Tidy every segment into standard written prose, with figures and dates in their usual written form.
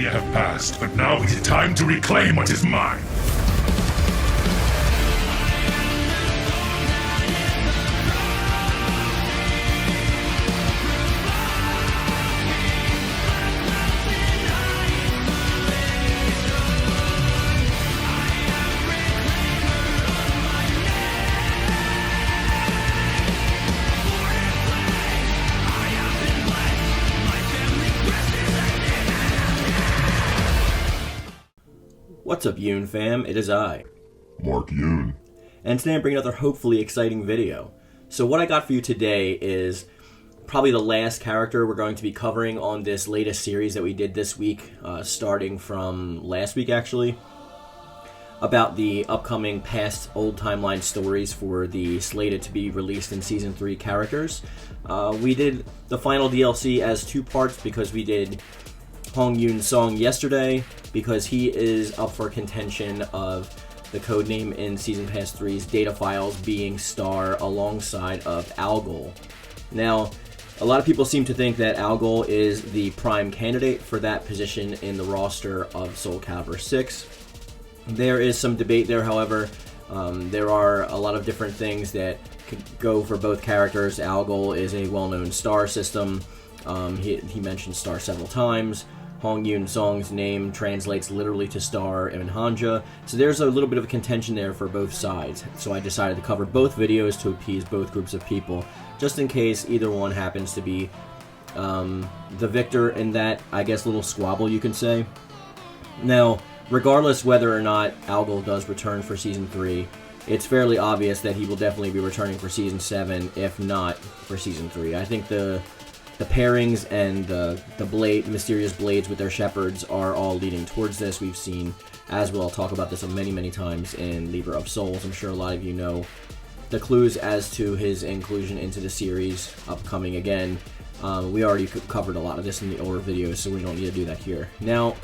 millennia have passed, but now it is time to reclaim what is mine. What's up, Yoon fam? It is I, Mark Yoon. and today I'm bringing another hopefully exciting video. So what I got for you today is probably the last character we're going to be covering on this latest series that we did this week, starting from last week actually, about the upcoming past old timeline stories for the slated to be released in Season 3 characters. We did the final DLC as two parts because we did Hong Yoon Song yesterday, because he is up for contention of the codename in Season Pass 3's data files being Star alongside of Algol. Now, a lot of people seem to think that Algol is the prime candidate for that position in the roster of Soul Calibur 6. There is some debate there, however. There are a lot of different things that could go for both characters. Algol is a well-known Star system. He mentioned Star several times. Hong Yoon Song's name translates literally to star in Hanja, so there's a little bit of a contention there for both sides. So I decided to cover both videos to appease both groups of people, just in case either one happens to be the victor in that, I guess, little squabble you can say. Now, regardless whether or not Algol does return for Season 3, it's fairly obvious that he will definitely be returning for Season 7, if not for Season 3. I think the pairings and the mysterious blades with their shepherds are all leading towards this. We've seen, as well, I'll talk about this many times in Libra of Souls. I'm sure a lot of you know the clues as to his inclusion into the series upcoming again. We already covered a lot of this in the older videos, so we don't need to do that here. Now,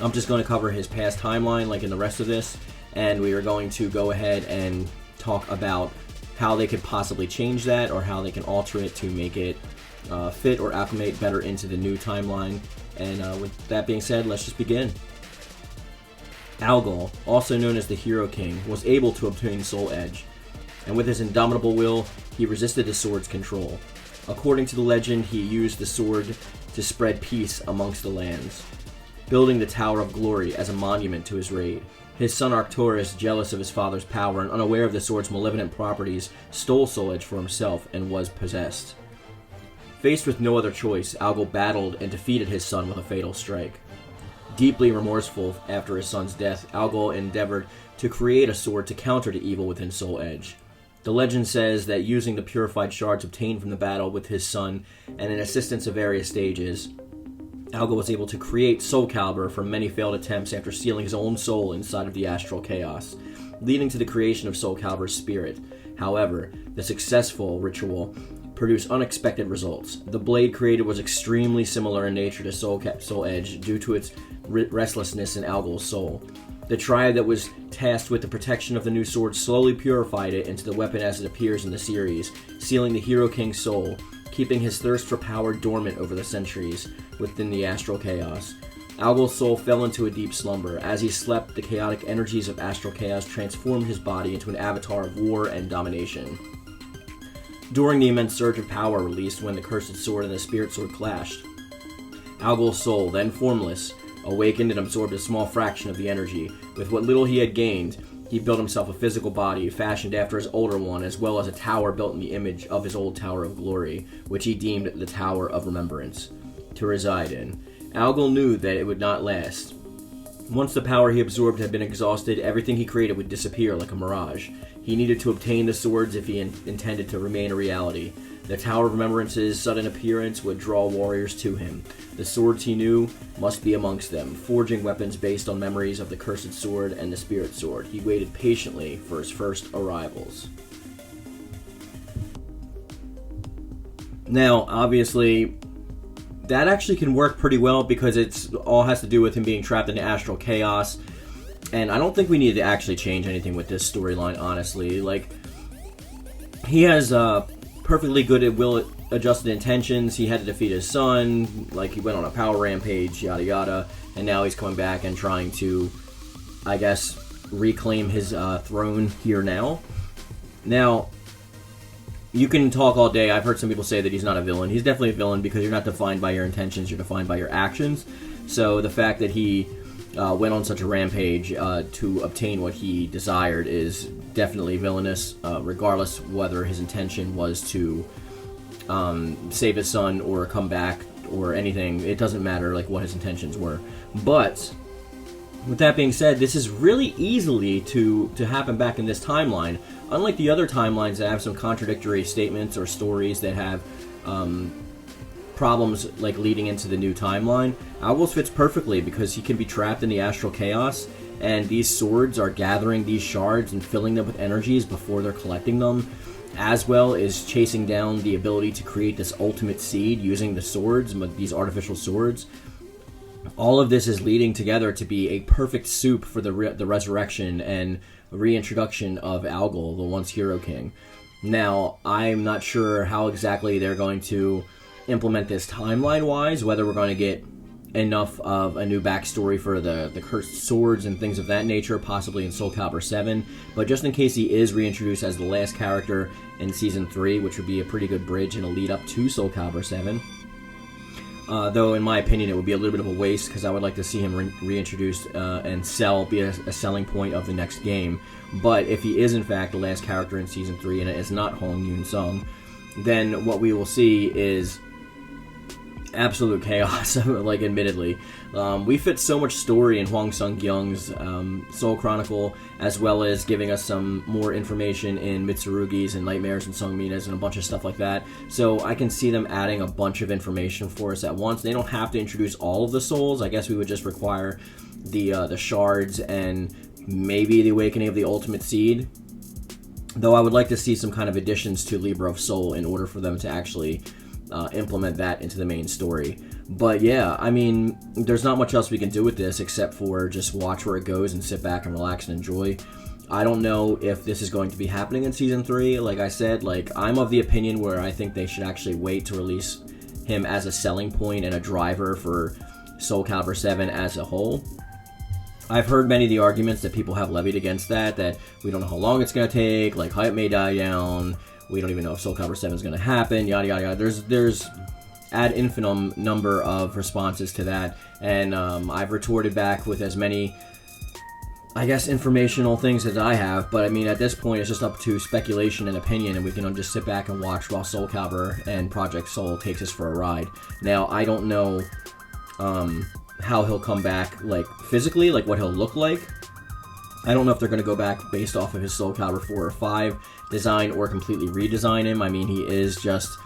I'm just going to cover his past timeline like in the rest of this, and we are going to go ahead and talk about how they could possibly change that or how they can alter it to make it fit or acclimate better into the new timeline. And with that being said, let's just begin. Algol, also known as the Hero King, was able to obtain Soul Edge, and with his indomitable will, he resisted the sword's control. According to the legend, he used the sword to spread peace amongst the lands, building the Tower of Glory as a monument to his raid. His son Arcturus, jealous of his father's power and unaware of the sword's malevolent properties, stole Soul Edge for himself and was possessed. Faced with no other choice, Algol battled and defeated his son with a fatal strike. Deeply remorseful after his son's death, Algol endeavored to create a sword to counter the evil within Soul Edge. The legend says that using the purified shards obtained from the battle with his son and in assistance of various stages, Algol was able to create Soul Calibur from many failed attempts after sealing his own soul inside of the astral chaos, leading to the creation of Soul Calibur's spirit. However, the successful ritual produced unexpected results. The blade created was extremely similar in nature to Soul Edge due to its restlessness in Algol's soul. The tribe that was tasked with the protection of the new sword slowly purified it into the weapon as it appears in the series, sealing the Hero King's soul, keeping his thirst for power dormant over the centuries within the astral chaos. Algol's soul fell into a deep slumber. As he slept, the chaotic energies of astral chaos transformed his body into an avatar of war and domination. During the immense surge of power released when the Cursed Sword and the Spirit Sword clashed, Algol's soul, then formless, awakened and absorbed a small fraction of the energy. With what little he had gained, he built himself a physical body fashioned after his older one, as well as a tower built in the image of his old Tower of Glory, which he deemed the Tower of Remembrance, to reside in. Algol knew that it would not last. Once the power he absorbed had been exhausted, everything he created would disappear like a mirage. He needed to obtain the swords if he intended to remain a reality. The Tower of Remembrance's sudden appearance would draw warriors to him. The swords he knew must be amongst them, forging weapons based on memories of the Cursed Sword and the Spirit Sword. He waited patiently for his first arrivals. Now, obviously, that actually can work pretty well because it's all has to do with him being trapped in the astral chaos. And I don't think we need to actually change anything with this storyline, honestly. Like, he has perfectly good adjusted intentions. He had to defeat his son. Like, he went on a power rampage, yada yada. And now he's coming back and trying to, I guess, reclaim his throne here now. Now, you can talk all day. I've heard some people say that he's not a villain. He's definitely a villain because you're not defined by your intentions. You're defined by your actions. So the fact that he went on such a rampage to obtain what he desired is definitely villainous, regardless whether his intention was to save his son or come back or anything. It doesn't matter like what his intentions were. But with that being said, this is really easily to happen back in this timeline. Unlike the other timelines that have some contradictory statements or stories that have problems like leading into the new timeline, Algos fits perfectly because he can be trapped in the astral chaos, and these swords are gathering these shards and filling them with energies before they're collecting them, as well as chasing down the ability to create this ultimate seed using the swords, these artificial swords. All of this is leading together to be a perfect soup for the resurrection and reintroduction of Algol, the once Hero King. Now, I'm not sure how exactly they're going to implement this timeline-wise, whether we're going to get enough of a new backstory for the cursed swords and things of that nature, possibly in Soul Calibur 7, but just in case he is reintroduced as the last character in Season 3, which would be a pretty good bridge and a lead up to Soul Calibur 7. Though, in my opinion, it would be a little bit of a waste because I would like to see him reintroduced and be a selling point of the next game. But if he is, in fact, the last character in Season 3 and it is not Hong Yoon Sung, then what we will see is absolute chaos, like, admittedly. We fit so much story in Hwang Sung-kyung's Soul Chronicle, as well as giving us some more information in Mitsurugi's and Nightmares and Sungmina's and a bunch of stuff like that. So I can see them adding a bunch of information for us at once. They don't have to introduce all of the souls. I guess we would just require the shards and maybe the awakening of the Ultimate Seed. Though I would like to see some kind of additions to Libra of Soul in order for them to actually implement that into the main story. But yeah, I mean, there's not much else we can do with this except for just watch where it goes and sit back and relax and enjoy. I don't know if this is going to be happening in Season 3. Like I said, like, I'm of the opinion where I think they should actually wait to release him as a selling point and a driver for Soul Calibur 7 as a whole. I've heard many of the arguments that people have levied against that we don't know how long it's going to take, like, hype may die down, we don't even know if Soul Calibur 7 is going to happen, yada yada yada. There's ad infinitum number of responses to that, and I've retorted back with as many, I guess, informational things as I have, but I mean, at this point, it's just up to speculation and opinion, and we can just sit back and watch while Soul Calibur and Project Soul takes us for a ride. Now, I don't know how he'll come back, like, physically, like, what he'll look like. I don't know if they're going to go back based off of his Soul Calibur 4 or 5 design or completely redesign him. I mean, he is just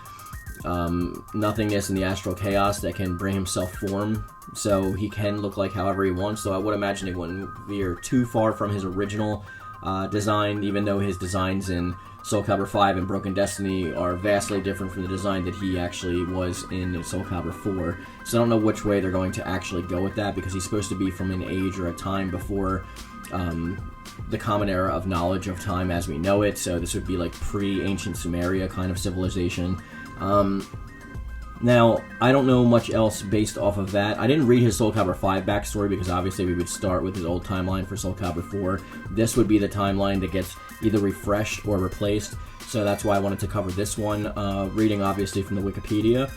nothingness in the astral chaos that can bring himself form, so he can look like however he wants. So I would imagine it wouldn't veer too far from his original design, even though his designs in Soul Calibur 5 and Broken Destiny are vastly different from the design that he actually was in Soul Calibur 4. So I don't know which way they're going to actually go with that, because he's supposed to be from an age or a time before the common era of knowledge of time as we know it. So this would be like pre-ancient Sumeria kind of civilization. Now, I don't know much else based off of that. I didn't read his Soul Calibur 5 backstory because obviously we would start with his old timeline for Soul Calibur 4. This would be the timeline that gets either refreshed or replaced, so that's why I wanted to cover this one, reading obviously from the Wikipedia.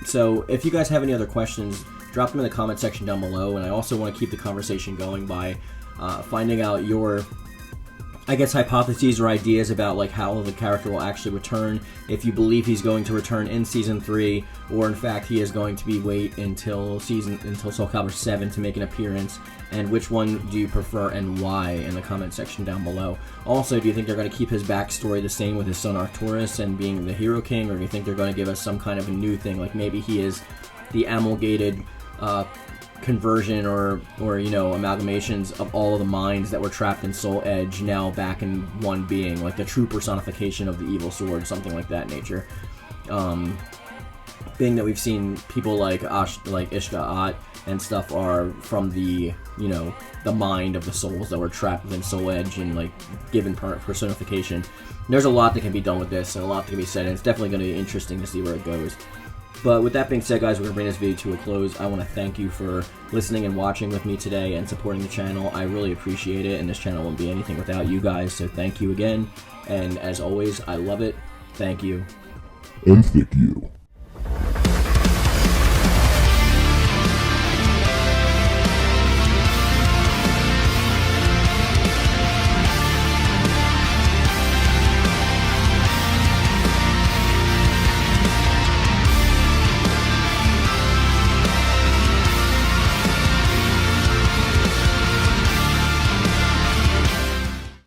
So if you guys have any other questions, drop them in the comment section down below, and I also want to keep the conversation going by finding out your, I guess, hypotheses or ideas about like how the character will actually return, if you believe he's going to return in Season 3, or in fact he is going to be wait until Soul Calibur 7 to make an appearance, and which one do you prefer and why, in the comment section down below. Also, do you think they're going to keep his backstory the same with his son Arcturus and being the Hero King, or do you think they're going to give us some kind of a new thing, like maybe he is the amalgamated conversion or you know, amalgamations of all of the minds that were trapped in Soul Edge now back in one being, like the true personification of the evil sword, something like that nature. being that we've seen people like Ishka-At and stuff are from the, you know, the mind of the souls that were trapped within Soul Edge and like given personification. There's a lot that can be done with this and a lot that can be said, and it's definitely going to be interesting to see where it goes. But with that being said, guys, we're going to bring this video to a close. I want to thank you for listening and watching with me today and supporting the channel. I really appreciate it, and this channel wouldn't be anything without you guys, so thank you again. And as always, I love it. Thank you. And thank you.